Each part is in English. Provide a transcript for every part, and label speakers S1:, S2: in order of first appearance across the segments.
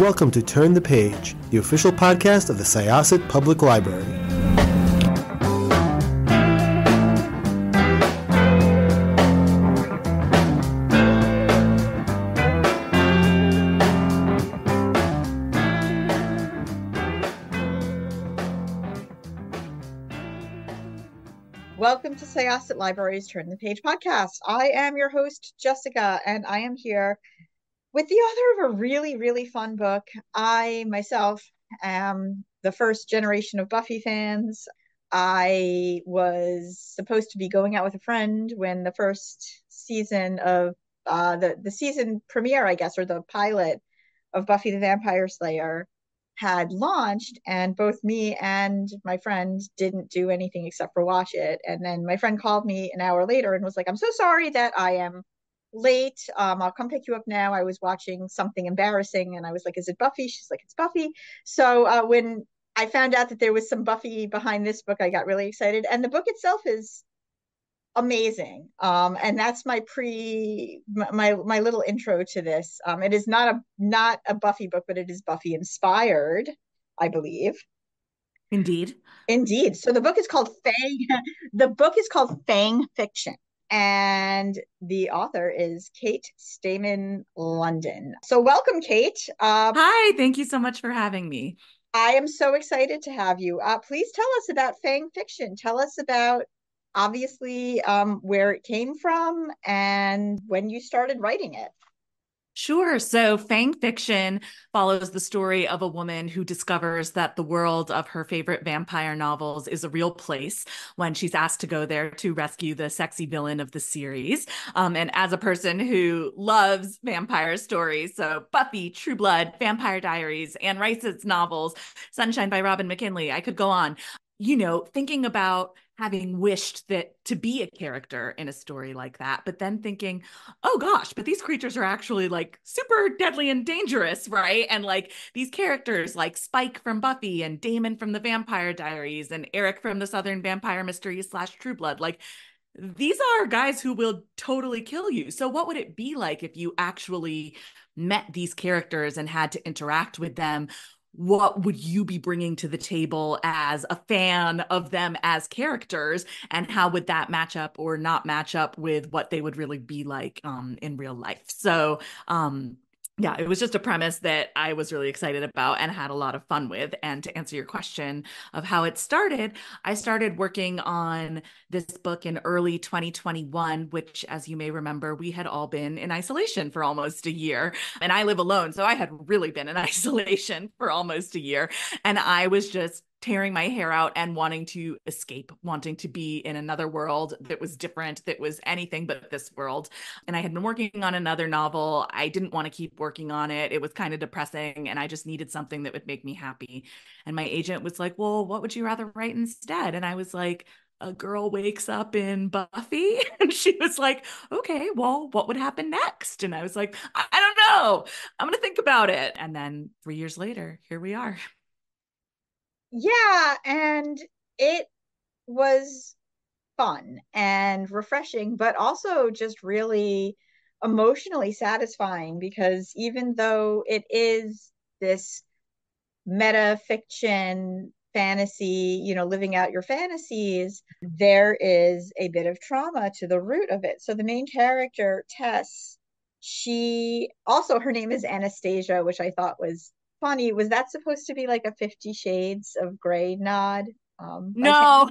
S1: Welcome to Turn the Page, the official podcast of the Syosset Public Library.
S2: Welcome to Syosset Library's Turn the Page podcast. I am your host, Jessica, and I am here with the author of a really, really fun book. I myself am the first generation of Buffy fans. I was supposed to be going out with a friend when the first season of the season premiere, I guess, or the pilot of Buffy the Vampire Slayer had launched, and both me and my friend didn't do anything except for watch it. And then my friend called me an hour later and was like, "I'm so sorry that I am late. I'll come pick you up now. I was watching something embarrassing." And I was like, "Is it Buffy?" She's like, "It's Buffy." So when I found out that there was some Buffy behind this book, I got really excited. And the book itself is amazing. And that's my little intro to this. It is not a Buffy book, but it is Buffy inspired, I believe.
S3: Indeed.
S2: So the book is called FANG Fiction. And the author is Kate Stayman-London. So welcome, Kate.
S3: Hi, thank you so much for having me.
S2: I am so excited to have you. Please tell us about FANG Fiction. Tell us about, obviously, where it came from and when you started writing it.
S3: Sure. So FANG Fiction follows the story of a woman who discovers that the world of her favorite vampire novels is a real place when she's asked to go there to rescue the sexy villain of the series. And as a person who loves vampire stories, so Buffy, True Blood, Vampire Diaries, Anne Rice's novels, Sunshine by Robin McKinley, I could go on. Thinking about having wished that to be a character in a story like that, but then thinking, oh gosh, but these creatures are actually like super deadly and dangerous, right? And like these characters like Spike from Buffy and Damon from the Vampire Diaries and Eric from the Southern Vampire Mysteries / True Blood, like these are guys who will totally kill you. So what would it be like if you actually met these characters and had to interact with them? What would you be bringing to the table as a fan of them as characters, and how would that match up or not match up with what they would really be like in real life? So yeah, it was just a premise that I was really excited about and had a lot of fun with. And to answer your question of how it started, I started working on this book in early 2021, which, as you may remember, we had all been in isolation for almost a year. And I live alone, so I had really been in isolation for almost a year. And I was just tearing my hair out and wanting to escape, wanting to be in another world that was different, that was anything but this world. And I had been working on another novel. I didn't want to keep working on it. It was kind of depressing, and I just needed something that would make me happy. And my agent was like, "Well, what would you rather write instead?" And I was like, "A girl wakes up in Buffy." And she was like, "Okay, well, what would happen next?" And I was like, I don't know. I'm going to think about it." And then 3 years later, here we are.
S2: Yeah, and it was fun and refreshing, but also just really emotionally satisfying, because even though it is this meta fiction fantasy, living out your fantasies, there is a bit of trauma to the root of it. So the main character, Tess, her name is Anastasia, which I thought was funny. Was that supposed to be like a 50 Shades of Grey nod?
S3: No,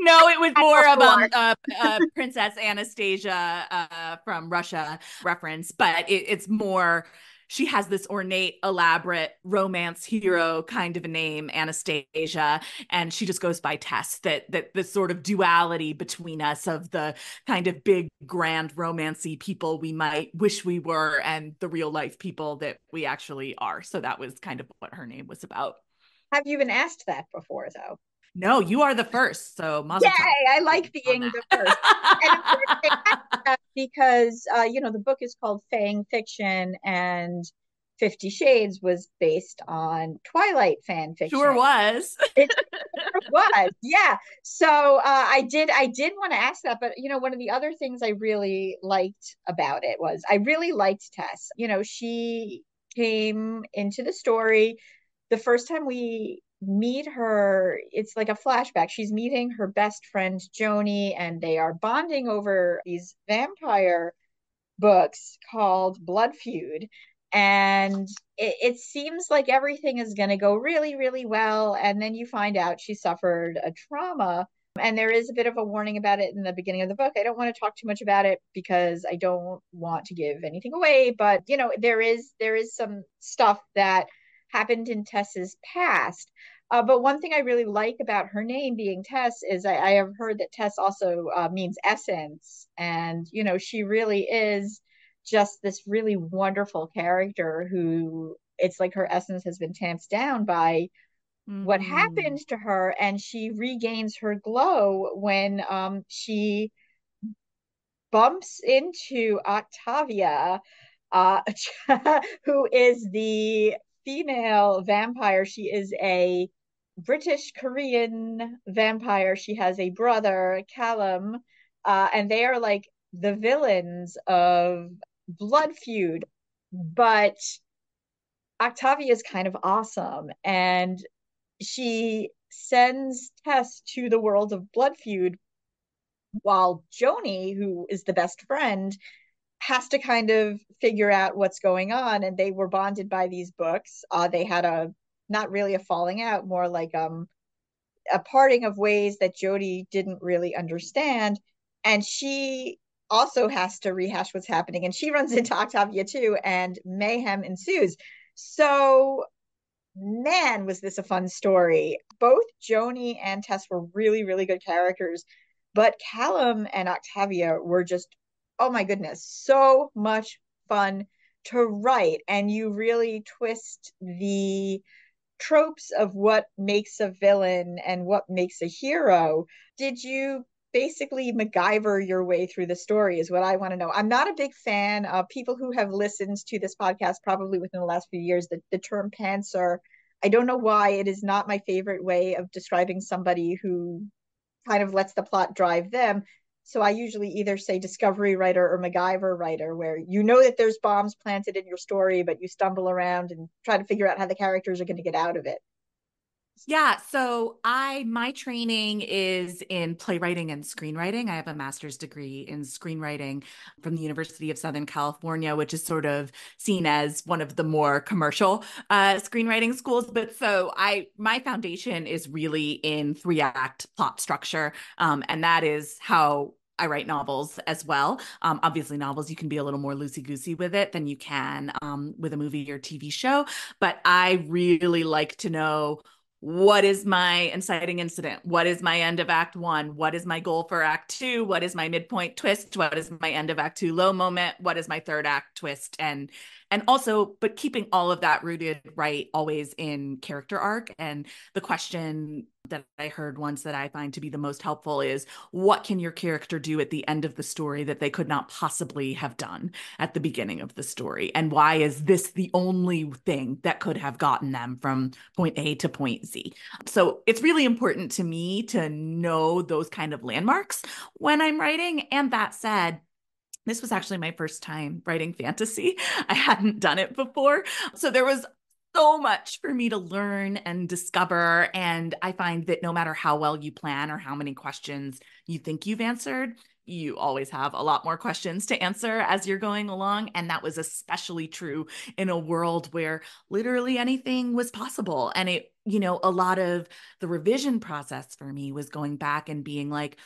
S3: no, it was more of Princess Anastasia from Russia reference, but it's more, she has this ornate, elaborate romance hero kind of a name, Anastasia, and she just goes by Tess. That the sort of duality between us of the kind of big, grand, romancy people we might wish we were and the real life people that we actually are. So that was kind of what her name was about.
S2: Have you been asked that before, though?
S3: No, you are the first. So
S2: Yay, I like being the first. And of course, they had that because, the book is called FANG Fiction, and 50 Shades was based on Twilight fan fiction.
S3: Sure was.
S2: It sure was, yeah. So I did want to ask that, but one of the other things I really liked about it was I really liked Tess. She came into the story. The first time we meet her, it's like a flashback. She's meeting her best friend Joni, and they are bonding over these vampire books called Blood Feud. And it seems like everything is going to go really, really well. And then you find out she suffered a trauma. And there is a bit of a warning about it in the beginning of the book. I don't want to talk too much about it because I don't want to give anything away. But there is some stuff that happened in Tess's past. But one thing I really like about her name being Tess is I have heard that Tess also means essence. And, she really is just this really wonderful character who it's like her essence has been tamped down by what happened to her. And she regains her glow when she bumps into Octavia, uh, who is the female vampire. She is a British Korean vampire. She has a brother, Callum, and they are like the villains of Blood Feud. But Octavia is kind of awesome, and she sends Tess to the world of Blood Feud while Joni, who is the best friend, has to kind of figure out what's going on. And they were bonded by these books. They had a not really a falling out, more like a parting of ways that Jody didn't really understand. And she also has to rehash what's happening. And she runs into Octavia too, and mayhem ensues. So, man, was this a fun story. Both Joni and Tess were really, really good characters. But Callum and Octavia were just, oh my goodness, so much fun to write. And you really twist the tropes of what makes a villain and what makes a hero. Did you basically MacGyver your way through the story is what I want to know. I'm not a big fan of people who have listened to this podcast probably within the last few years. The term pantser, I don't know why it is not my favorite way of describing somebody who kind of lets the plot drive them. So I usually either say discovery writer or MacGyver writer, where you know that there's bombs planted in your story, but you stumble around and try to figure out how the characters are going to get out of it.
S3: Yeah, so my training is in playwriting and screenwriting. I have a master's degree in screenwriting from the University of Southern California, which is sort of seen as one of the more commercial screenwriting schools. But so my foundation is really in 3-act plot structure, and that is how I write novels as well. Obviously, novels, you can be a little more loosey-goosey with it than you can with a movie or TV show. But I really like to know, what is my inciting incident? What is my end of Act 1? What is my goal for Act 2? What is my midpoint twist? What is my end of Act 2 low moment? What is my third act twist? And also, but keeping all of that rooted right always in character arc. And the question that I heard once that I find to be the most helpful is, what can your character do at the end of the story that they could not possibly have done at the beginning of the story? And why is this the only thing that could have gotten them from point A to point Z? So it's really important to me to know those kind of landmarks when I'm writing. And that said, this was actually my first time writing fantasy. I hadn't done it before. So there was so much for me to learn and discover. And I find that no matter how well you plan or how many questions you think you've answered, you always have a lot more questions to answer as you're going along. And that was especially true in a world where literally anything was possible. And a lot of the revision process for me was going back and being like,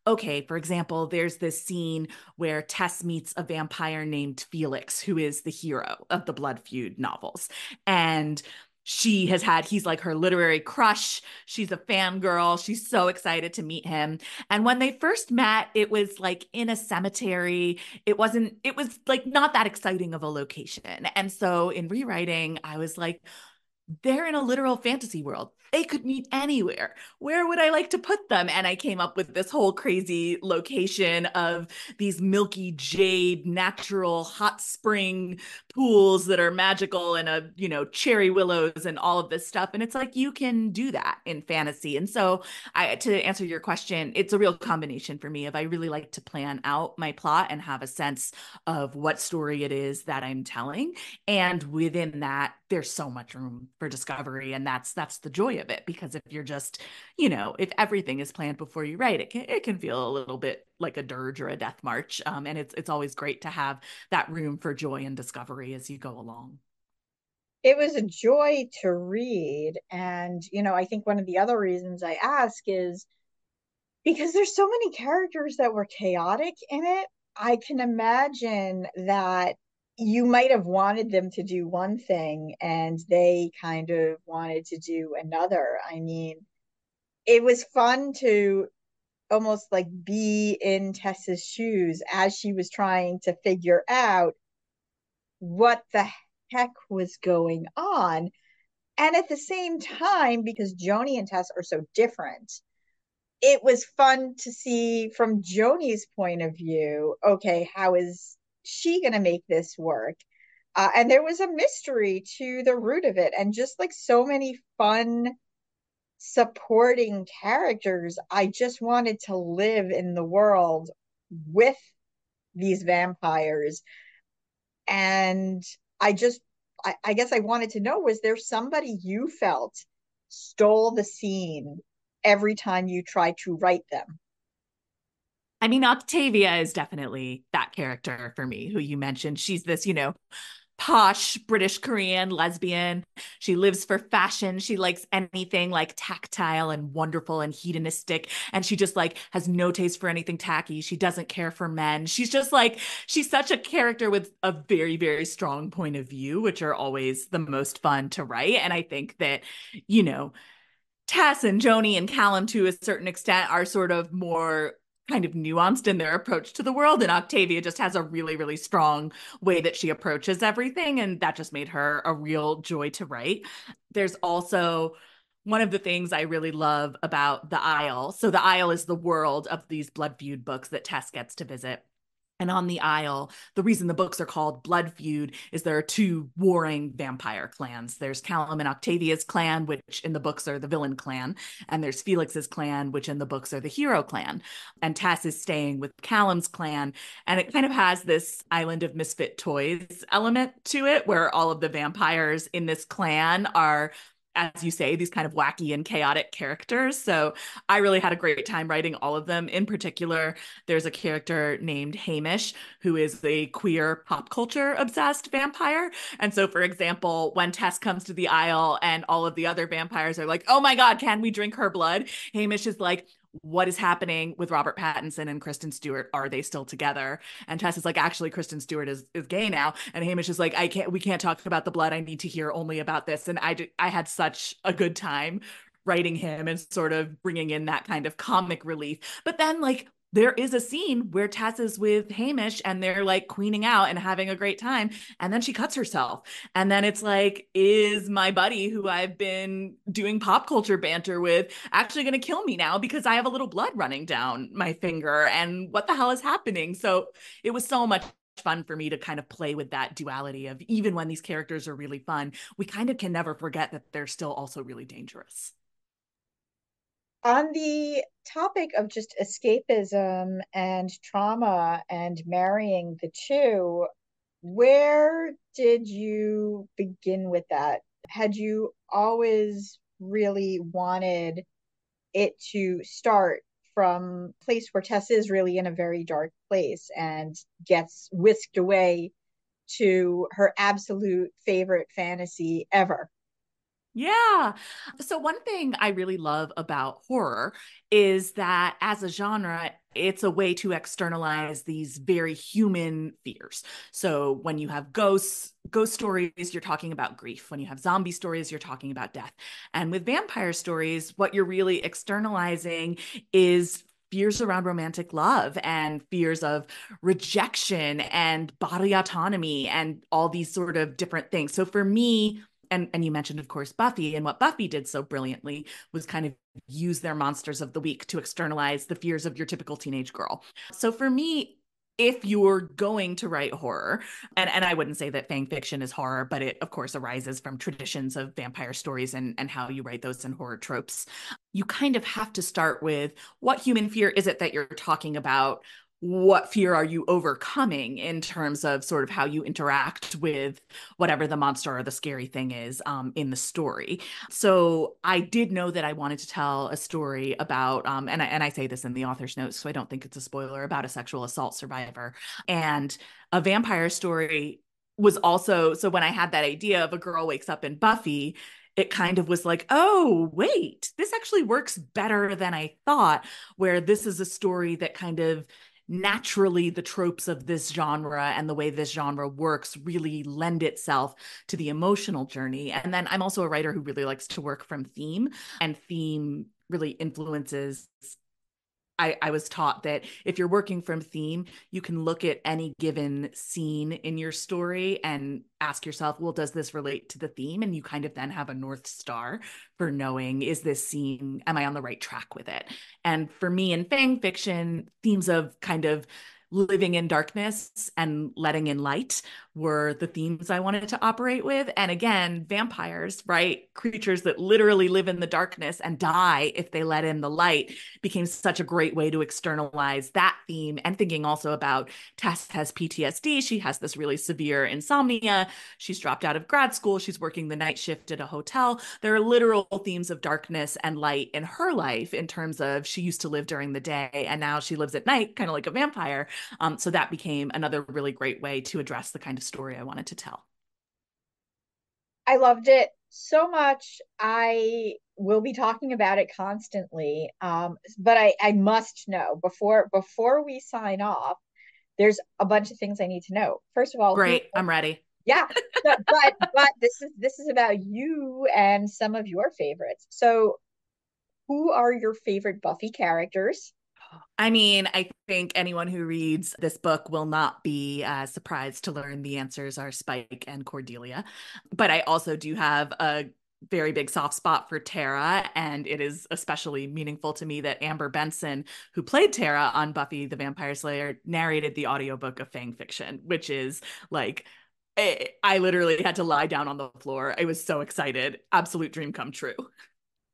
S3: okay, for example, there's this scene where Tess meets a vampire named Felix, who is the hero of the Blood Feud novels. And he's like her literary crush. She's a fangirl. She's so excited to meet him. And when they first met, it was like in a cemetery. It was like not that exciting of a location. And so in rewriting, I was like, they're in a literal fantasy world. they could meet anywhere. Where would I like to put them? And I came up with this whole crazy location of these milky jade, natural hot spring pools that are magical and cherry willows and all of this stuff. And it's like, you can do that in fantasy. And so to answer your question, it's a real combination for me of I really like to plan out my plot and have a sense of what story it is that I'm telling. And within that, there's so much room for discovery. And that's the joy of it. Because if you're just, if everything is planned before you write, it can feel a little bit like a dirge or a death march. And it's always great to have that room for joy and discovery as you go along.
S2: It was a joy to read. And, I think one of the other reasons I ask is because there's so many characters that were chaotic in it. I can imagine that you might have wanted them to do one thing and they kind of wanted to do another. I mean, it was fun to almost like be in Tessa's shoes as she was trying to figure out what the heck was going on. And at the same time, because Joni and Tess are so different, it was fun to see from Joni's point of view, okay, how is she going to make this work? And there was a mystery to the root of it. And just like so many fun supporting characters, I just wanted to live in the world with these vampires. And I guess I wanted to know, was there somebody you felt stole the scene every time you tried to write them?
S3: I mean, Octavia is definitely that character for me, who you mentioned. She's this, posh British Korean lesbian. She lives for fashion. She likes anything like tactile and wonderful and hedonistic. And she just like has no taste for anything tacky. She doesn't care for men. She's just like, she's such a character with a very, very strong point of view, which are always the most fun to write. And I think that, Tess and Joni and Callum, to a certain extent, are sort of more kind of nuanced in their approach to the world. And Octavia just has a really, really strong way that she approaches everything. And that just made her a real joy to write. There's also one of the things I really love about the Isle. So the Isle is the world of these Blood Feud books that Tess gets to visit. And on the Isle, the reason the books are called Blood Feud is there are two warring vampire clans. There's Callum and Octavia's clan, which in the books are the villain clan, and there's Felix's clan, which in the books are the hero clan. And Tess is staying with Callum's clan, and it kind of has this Island of Misfit Toys element to it, where all of the vampires in this clan are, as you say, these kind of wacky and chaotic characters. So I really had a great time writing all of them. In particular, there's a character named Hamish, who is a queer pop culture obsessed vampire. And so, for example, when Tess comes to the Isle and all of the other vampires are like, oh my God, can we drink her blood? Hamish is like, what is happening with Robert Pattinson and Kristen Stewart? Are they still together? And Tess is like, actually, Kristen Stewart is gay now. And Hamish is like, we can't talk about the blood. I need to hear only about this. And I had such a good time writing him and sort of bringing in that kind of comic relief. But then like, there is a scene where Tess is with Hamish and they're like queening out and having a great time. And then she cuts herself. And then it's like, is my buddy who I've been doing pop culture banter with actually going to kill me now because I have a little blood running down my finger? And what the hell is happening? So it was so much fun for me to kind of play with that duality of, even when these characters are really fun, we kind of can never forget that they're still also really dangerous.
S2: On the topic of just escapism and trauma and marrying the two, where did you begin with that? Had you always really wanted it to start from a place where Tess is really in a very dark place and gets whisked away to her absolute favorite fantasy ever?
S3: Yeah. So one thing I really love about horror is that as a genre, it's a way to externalize these very human fears. So when you have ghost stories, you're talking about grief. When you have zombie stories, you're talking about death. And with vampire stories, what you're really externalizing is fears around romantic love and fears of rejection and body autonomy and all these sort of different things. So for me, And you mentioned, of course, Buffy, and what Buffy did so brilliantly was kind of use their monsters of the week to externalize the fears of your typical teenage girl. So for me, if you're going to write horror, and I wouldn't say that fan fiction is horror, but it of course arises from traditions of vampire stories and how you write those in horror tropes, you kind of have to start with what human fear is it that you're talking about? What fear are you overcoming in terms of sort of how you interact with whatever the monster or the scary thing is in the story. So I did know that I wanted to tell a story about, and I say this in the author's notes, so I don't think it's a spoiler, about a sexual assault survivor. And a vampire story was also, so when I had that idea of a girl wakes up in Buffy, it kind of was like, oh, wait, this actually works better than I thought, where this is a story that kind of naturally the tropes of this genre and the way this genre works really lend itself to the emotional journey. And then I'm also a writer who really likes to work from theme, and theme really influences. I was taught that if you're working from theme, you can look at any given scene in your story and ask yourself, well, does this relate to the theme? And you kind of then have a North Star for knowing, is this scene, am I on the right track with it? And for me in fan fiction, themes of kind of living in darkness and letting in light were the themes I wanted to operate with. And again, vampires, right? Creatures that literally live in the darkness and die if they let in the light became such a great way to externalize that theme. And thinking also about Tess has PTSD. She has this really severe insomnia. She's dropped out of grad school. She's working the night shift at a hotel. There are literal themes of darkness and light in her life in terms of she used to live during the day and now she lives at night, kind of like a vampire. So that became another really great way to address the kind of story I wanted to tell.
S2: I loved it so much. I will be talking about it constantly. But I must know before we sign off, there's a bunch of things I need to know. First of all, who
S3: Great, I'm ready.
S2: yeah, but this is about you and some of your favorites. So who are your favorite Buffy characters?
S3: I mean, I think anyone who reads this book will not be surprised to learn the answers are Spike and Cordelia. But I also do have a very big soft spot for Tara, and it is especially meaningful to me that Amber Benson, who played Tara on Buffy the Vampire Slayer, narrated the audiobook of Fang Fiction, which is like, I literally had to lie down on the floor. I was so excited. Absolute dream come true.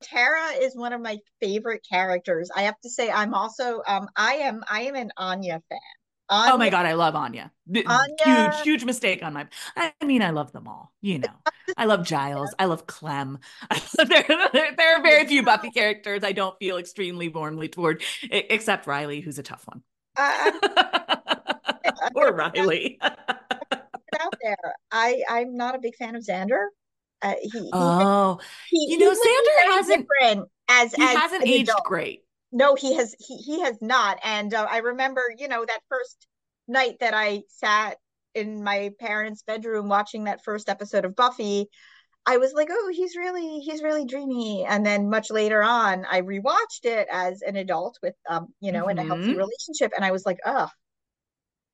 S2: Tara is one of my favorite characters. I have to say, I'm also I am an Anya fan.
S3: Oh my
S2: Anya,
S3: God, I love Anya.
S2: Anya,
S3: Huge mistake on my. I mean, I love them all. You know, I love Giles. I love Clem. There are very few Buffy characters I don't feel extremely warmly toward, except Riley, who's a tough one.
S2: I, I'm
S3: Poor
S2: gonna put
S3: Riley.
S2: it out there. I'm not a big fan of Xander. Uh, he he
S3: Oh, you
S2: he's
S3: know,
S2: living
S3: Xander
S2: very
S3: hasn't.
S2: different
S3: He
S2: as
S3: hasn't
S2: an
S3: aged
S2: adult.
S3: great.
S2: No, he has not. And I remember, that first night that I sat in my parents' bedroom watching that first episode of Buffy, I was like, oh, he's really dreamy. And then much later on, I rewatched it as an adult with in a healthy
S3: Hmm.
S2: relationship, and I was like, oh,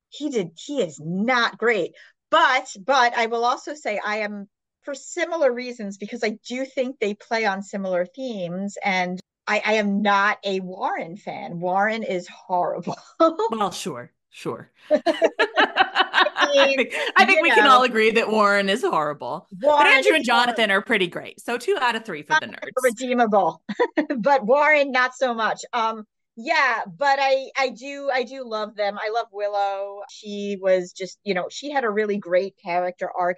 S2: he is not great. But I will also say I am, for similar reasons, because I do think they play on similar themes, and I am not a Warren fan. Warren is horrible.
S3: Well, sure.
S2: I mean,
S3: I think we can all agree that Warren is horrible. But
S2: Warren
S3: Andrew and
S2: is
S3: Jonathan are pretty great. So 2 out of 3 for the nerds.
S2: redeemable, but Warren not so much. Yeah, but I do love them. I love Willow. She was just, she had a really great character arc.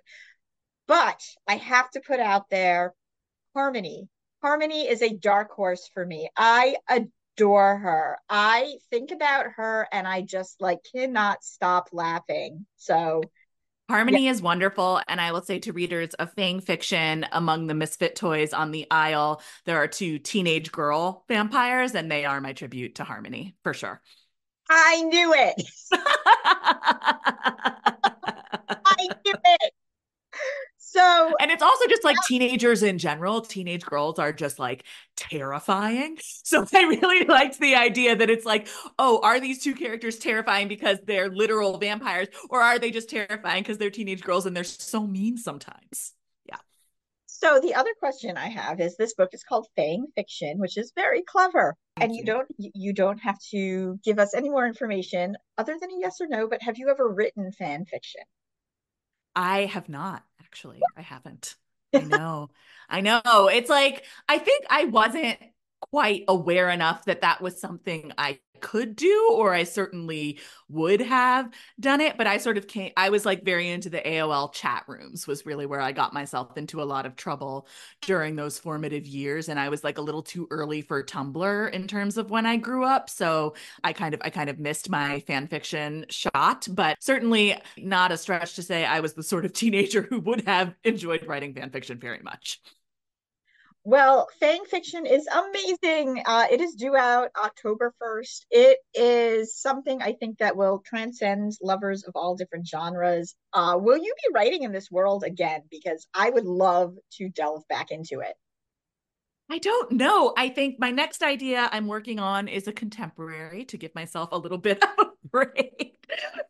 S2: But I have to put out there Harmony. Harmony is a dark horse for me. I adore her. I think about her and I just like cannot stop laughing. So yeah,
S3: Harmony is wonderful. And I will say to readers of Fang Fiction, among the misfit toys on the aisle, there are 2 teenage girl vampires, and they are my tribute to Harmony, for sure.
S2: I knew it. I knew it. So
S3: And it's also just like teenagers in general. Teenage girls are just like terrifying. So I really liked the idea that it's like, oh, are these 2 characters terrifying because they're literal vampires, or are they just terrifying because they're teenage girls and they're so mean sometimes? Yeah.
S2: So the other question I have is, this book is called Fang Fiction, which is very clever.
S3: Thank
S2: And
S3: you.
S2: you don't have to give us any more information other than a yes or no, but have you ever written fan fiction?
S3: I have not, actually. I haven't. I know. I know. It's like, I think I wasn't quite aware enough that that was something I could do, or I certainly would have done it. But I was like very into the AOL chat rooms, was really where I got myself into a lot of trouble during those formative years. And I was like a little too early for Tumblr in terms of when I grew up. So I kind of missed my fan fiction shot, but certainly not a stretch to say I was the sort of teenager who would have enjoyed writing fan fiction very much.
S2: Well, Fang Fiction is amazing. It is due out October 1st. It is something I think that will transcend lovers of all different genres. Will you be writing in this world again? Because I would love to delve back into it.
S3: I don't know. I think my next idea I'm working on is a contemporary to give myself a little bit of a break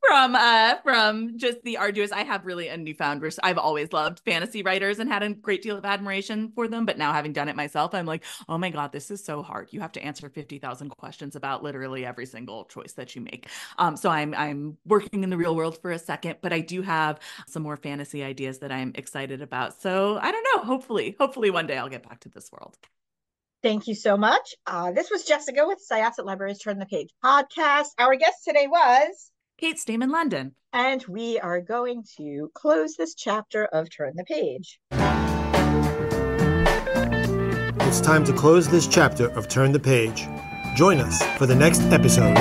S3: from just the arduous. I have really a newfound I've always loved fantasy writers and had a great deal of admiration for them, but now having done it myself, I'm like, oh my God, this is so hard. You have to answer 50,000 questions about literally every single choice that you make. So I'm working in the real world for a second, but I do have some more fantasy ideas that I'm excited about. So I don't know. Hopefully one day I'll get back to this world.
S2: Thank you so much. This was Jessica with Syosset Libraries Turn the Page podcast. Our guest today was
S3: Kate Stayman-London.
S2: And we are going to close this chapter of Turn the Page.
S1: It's time to close this chapter of Turn the Page. Join us for the next episode.